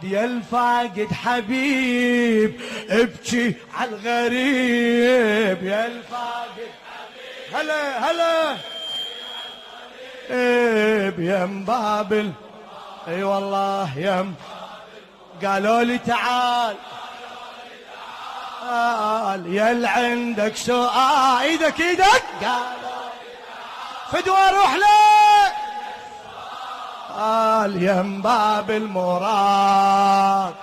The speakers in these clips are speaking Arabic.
يا الفاقد حبيب ابكي على الغريب، يا الفاقد حبيب هلا هلا يم بابل. اي والله يم قالوا لي تعال يا اللي عندك سؤال، ايدك ايدك قالوا فدوى روح لك قال يم باب المراد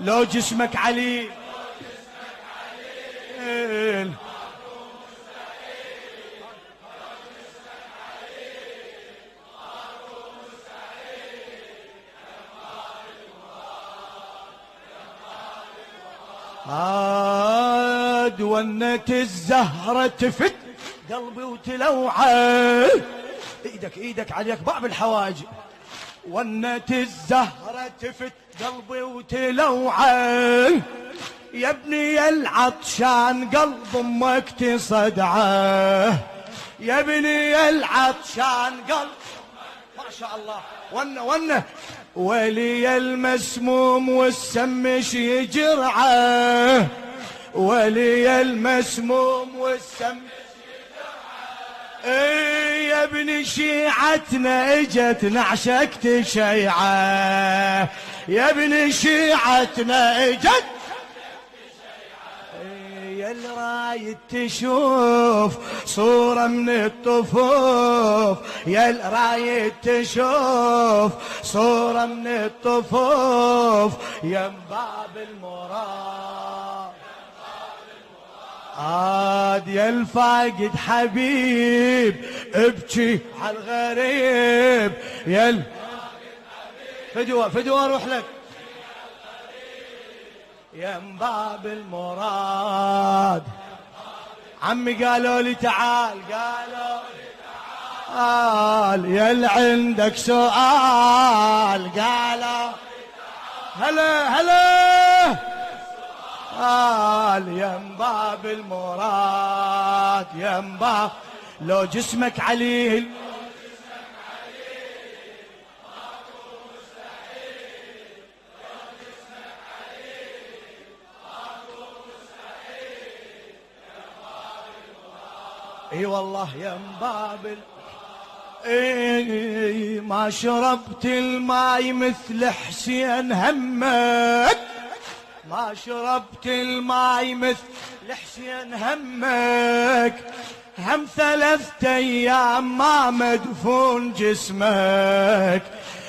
لو جسمك علي عاد ونت الزهرة تفت قلبي وتلوعه، ايدك ايدك عليك بعض الحواج. ونت الزهرة تفت قلبي وتلوعه، يا ابني العطشان قلب امك تصدعه، يا ابني العطشان قلب ما شاء الله. ونه ولي المسموم والسمش يجرعه، ولي المسموم والسمش اي يا ابن شيعتنا اجت نعشقت شيعه، يا ابن شيعتنا اجت يا اللي رايد تشوف صورة من الطفوف، يا اللي رايد تشوف صورة من الطفوف يا باب المراد عاد يا الفاقد حبيب ابكي على الغريب، يا الفاقد فدوى روح لك يا باب المراد. عمي قالوا لي تعال قال يا اللي عندك سؤال قالوا هلا هلا قال يا باب المراد يا باب لو جسمك عليه اي والله يا مبابل. اي ما شربت الماي مثل حسين همك، ما شربت الماي مثل حسين همك، هم 3 أيام ما مدفون جسمك،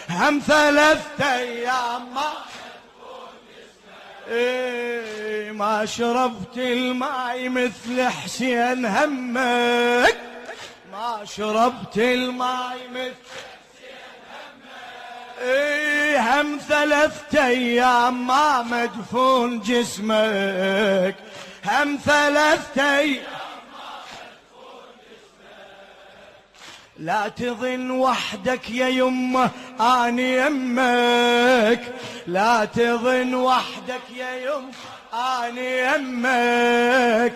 هم 3 أيام ما مدفون جسمك. اي ما شربت الماي مثل حسين همك، ما شربت الماي مثل حسين همك. اي هم 3 أيام ما مدفون جسمك، هم 3 أيام لا تظن وحدك يا يمه اني يمك، لا تظن وحدك يا يمه اني يمك،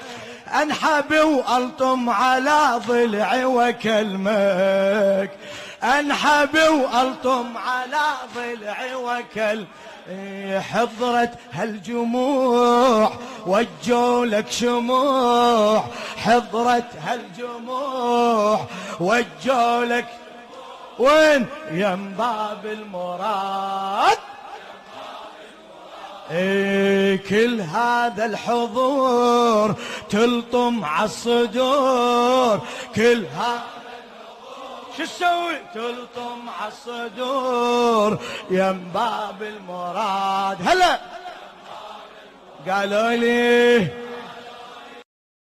انحب والطم على ضلعي واكلمك، انحب والطم على ضلعي واكلمك. حضرت هالجموع وجوا لك شموع، حضرت هالجموع وجوا لك وين يم باب المراد. كل هذا الحضور تلطم عالصدور، كل هذا شو تسوي تلطم عالصدور يم باب المراد. هلا قالوا لي